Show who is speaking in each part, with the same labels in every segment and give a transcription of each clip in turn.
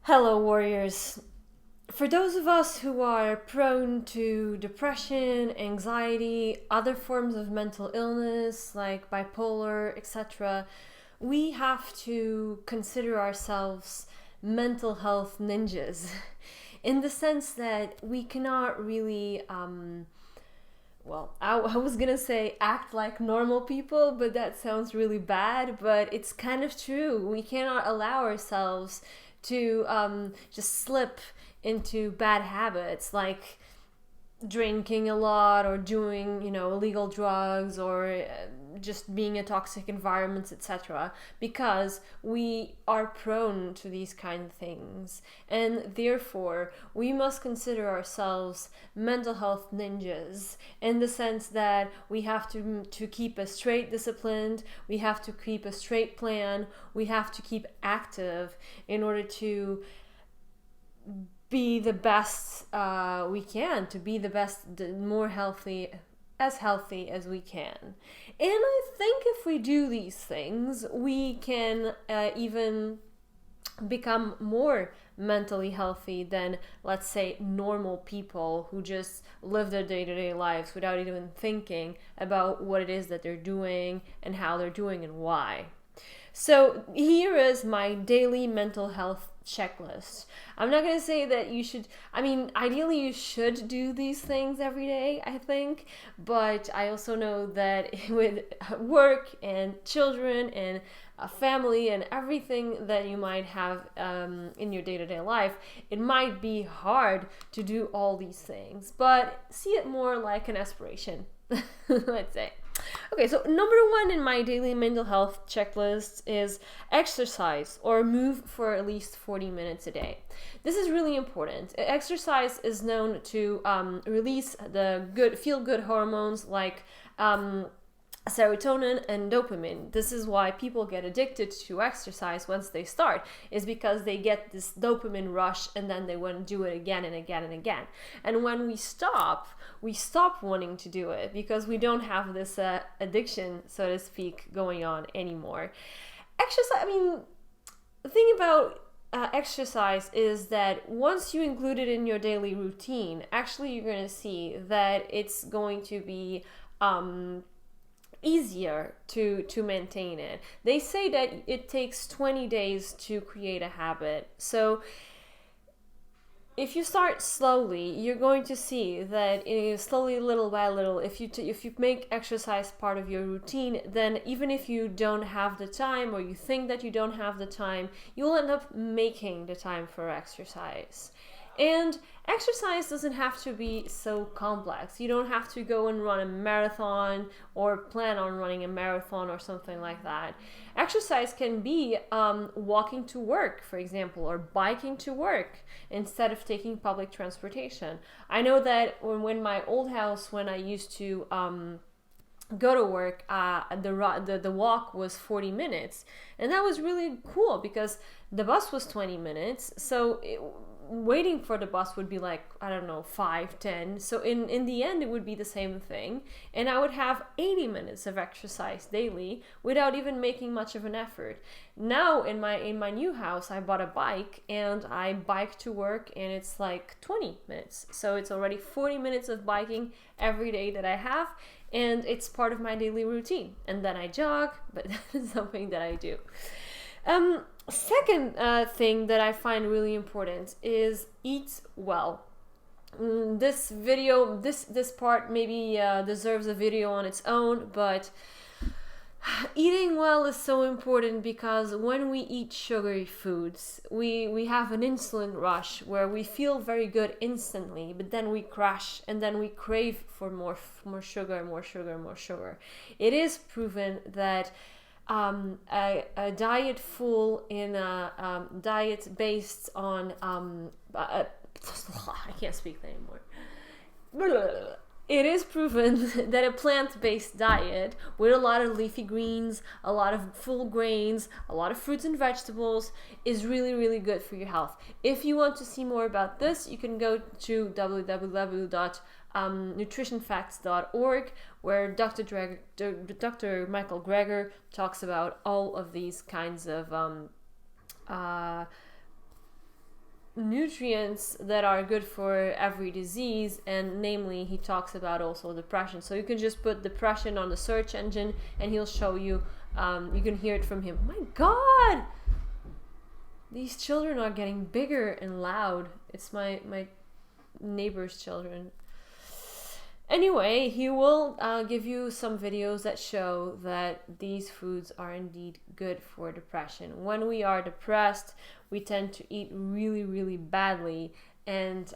Speaker 1: Hello, warriors. For those of us who are prone to depression, anxiety, other forms of mental illness like bipolar, etc., we have to consider ourselves mental health ninjas in the sense that we cannot really I was gonna say act like normal people, but that sounds really bad. But it's kind of true. We cannot allow ourselves to just slip into bad habits like drinking a lot or doing illegal drugs or just being in toxic environments, etc., because we are prone to these kind of things, and therefore we must consider ourselves mental health ninjas in the sense that we have to keep a straight discipline, we have to keep a straight plan, we have to keep active in order to be the best we can, to be the best, more healthy as we can. And I think if we do these things, we can even become more mentally healthy than, let's say, normal people who just live their day-to-day lives without even thinking about what it is that they're doing and how they're doing and why. So here is my daily mental health checklist. I'm not going to say that you should, ideally you should do these things every day, I think, but I also know that with work and children and a family and everything that you might have in your day-to-day life, it might be hard to do all these things, but see it more like an aspiration, let's say. Okay, so number one in my daily mental health checklist is exercise or move for at least 40 minutes a day. This is really important. Exercise is known to release the feel-good hormones like serotonin and dopamine. This is why people get addicted to exercise once they start, is because they get this dopamine rush and then they want to do it again and again and again. And when we stop wanting to do it because we don't have this addiction, so to speak, going on anymore. The thing about exercise is that once you include it in your daily routine, actually you're going to see that it's going to be easier to maintain it. They say that it takes 20 days to create a habit. So if you start slowly, you're going to see that slowly, little by little, if you make exercise part of your routine, then even if you don't have the time or you think that you don't have the time, you'll end up making the time for exercise. And exercise doesn't have to be so complex. You don't have to go and run a marathon or plan on running a marathon or something like that. Exercise can be walking to work, for example, or biking to work instead of taking public transportation. I know that when my old house, when I used to go to work, the walk was 40 minutes, and that was really cool because the bus was 20 minutes, so waiting for the bus would be like, I don't know, 5-10. So in the end it would be the same thing, and I would have 80 minutes of exercise daily without even making much of an effort. Now in my new house, I bought a bike and I bike to work, and it's like 20 minutes, so it's already 40 minutes of biking every day that I have, and it's part of my daily routine. And then I jog, but that's something that I do. Second thing that I find really important is eat well. This video, this part maybe deserves a video on its own, but eating well is so important because when we eat sugary foods, we have an insulin rush where we feel very good instantly, but then we crash and then we crave for more sugar, more sugar, more sugar. It is proven that a diet full in a diet based on I can't speak anymore. It is proven that a plant-based diet with a lot of leafy greens, a lot of full grains, a lot of fruits and vegetables is really, really good for your health. If you want to see more about this, you can go to www.nutritionfacts.org, where Dr. Michael Greger talks about all of these kinds of nutrients that are good for every disease, and namely he talks about also depression. So you can just put depression on the search engine and he'll show you, you can hear it from him. My god, these children are getting bigger and loud. It's my neighbor's children. Anyway, he will give you some videos that show that these foods are indeed good for depression. When we are depressed, we tend to eat really, really badly. And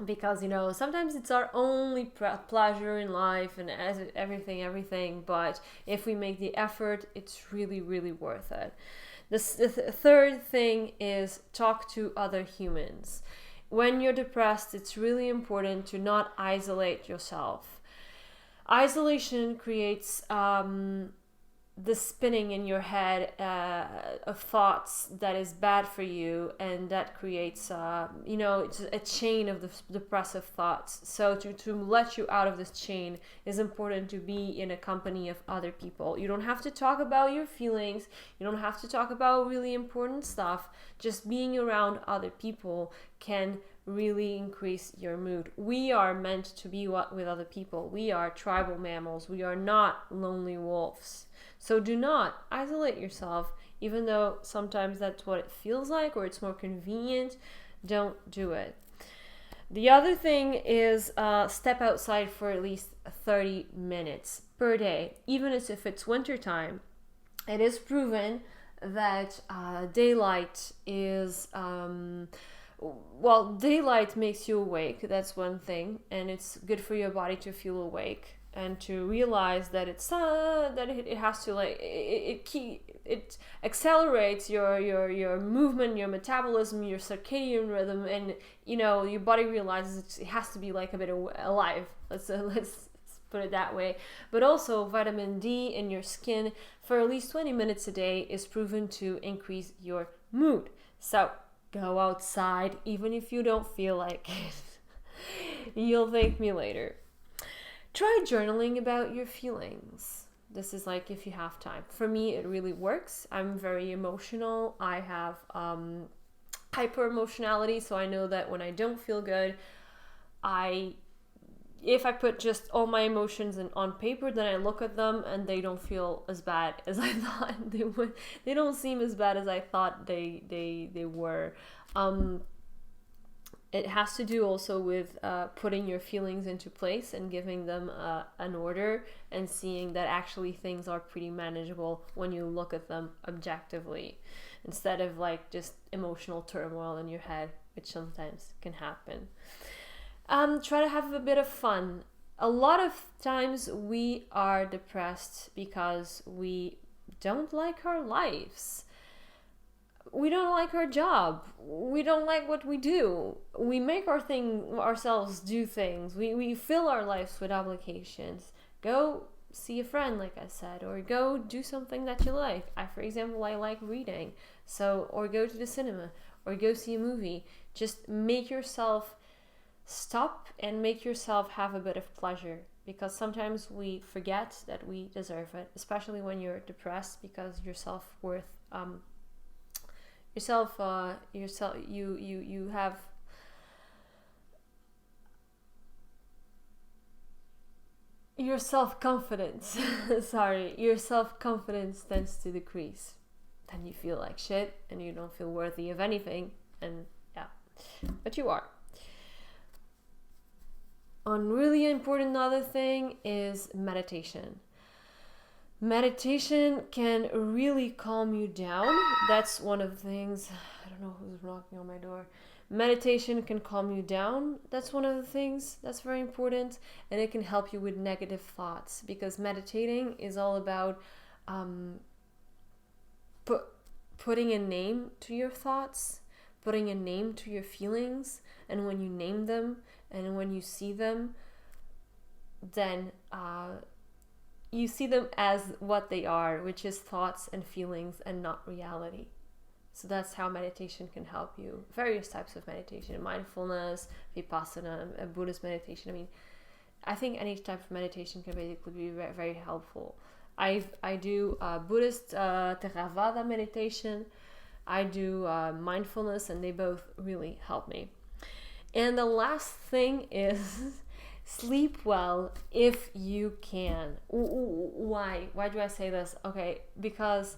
Speaker 1: because, you know, sometimes it's our only pleasure in life and everything. But if we make the effort, it's really, really worth it. The third thing is talk to other humans. When you're depressed, it's really important to not isolate yourself. Isolation creates the spinning in your head of thoughts that is bad for you, and that creates it's a chain of the depressive thoughts. So to let you out of this chain is important to be in a company of other people. You don't have to talk about your feelings, you don't have to talk about really important stuff. Just being around other people can really increase your mood. We are meant to be with other people. We are tribal mammals. We are not lonely wolves. So do not isolate yourself, even though sometimes that's what it feels like or it's more convenient. Don't do it. The other thing is step outside for at least 30 minutes per day, even if it's wintertime. It is proven that daylight is... daylight makes you awake. That's one thing, and it's good for your body to feel awake and to realize that it has to, like, it accelerates your movement, your metabolism, your circadian rhythm, and you know your body realizes it has to be like a bit alive. Let's put it that way. But also vitamin D in your skin for at least 20 minutes a day is proven to increase your mood. So go outside, even if you don't feel like it. You'll thank me later. Try journaling about your feelings. This is like if you have time. For me, it really works. I'm very emotional. I have hyper emotionality, so I know that when I don't feel good, if I put just all my emotions on paper, then I look at them and they don't feel as bad as I thought they would. They don't seem as bad as I thought they were. It has to do also with putting your feelings into place and giving them an order and seeing that actually things are pretty manageable when you look at them objectively, instead of like just emotional turmoil in your head, which sometimes can happen. Try to have a bit of fun. A lot of times we are depressed because we don't like our lives. We don't like our job. We don't like what we do. We make ourselves do things. We fill our lives with obligations. Go see a friend, like I said, or go do something that you like. For example, I like reading. Or go to the cinema, or go see a movie. Just make yourself stop and make yourself have a bit of pleasure, because sometimes we forget that we deserve it, especially when you're depressed, because your self-worth, you have your self-confidence your self-confidence tends to decrease. Then you feel like shit and you don't feel worthy of anything, and but you are. One really important other thing is meditation. Meditation can really calm you down. That's one of the things. I don't know who's knocking on my door. Meditation can calm you down. That's one of the things that's very important. And it can help you with negative thoughts, because meditating is all about putting a name to your thoughts, putting a name to your feelings. And when you name them and when you see them, then you see them as what they are, which is thoughts and feelings and not reality. So that's how meditation can help you. Various types of meditation: mindfulness, vipassana, Buddhist meditation. I mean, I think any type of meditation can basically be very, very helpful. I do Buddhist Theravada meditation, I do mindfulness, and they both really help me. And the last thing is sleep well if you can. Why do I say this? Okay, because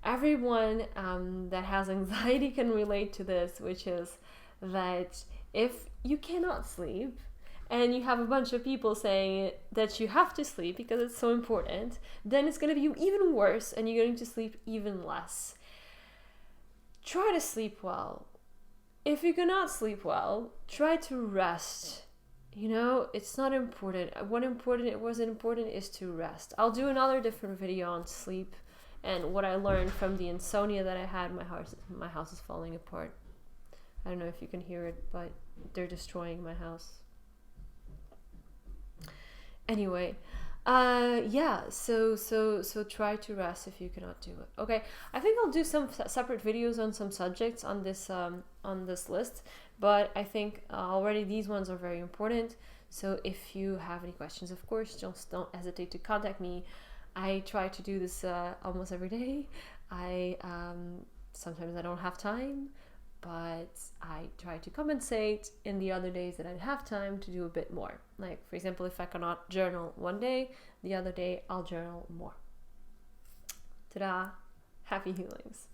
Speaker 1: everyone that has anxiety can relate to this, which is that if you cannot sleep and you have a bunch of people saying that you have to sleep because it's so important, then it's going to be even worse and you're going to sleep even less. Try to sleep well. If you cannot sleep well, try to rest. You know, it's not important. It wasn't important is to rest. I'll do another different video on sleep and what I learned from the insomnia that I had. My house is falling apart. I don't know if you can hear it, but they're destroying my house. Anyway, so try to rest if you cannot do it. Okay, I think I'll do some separate videos on some subjects on this list, but I think already these ones are very important. So if you have any questions, of course, just don't hesitate to contact me. I try to do this almost every day. Sometimes I don't have time, but I try to compensate in the other days that I have time to do a bit more. Like, for example, if I cannot journal one day, the other day I'll journal more. Ta-da! Happy healings.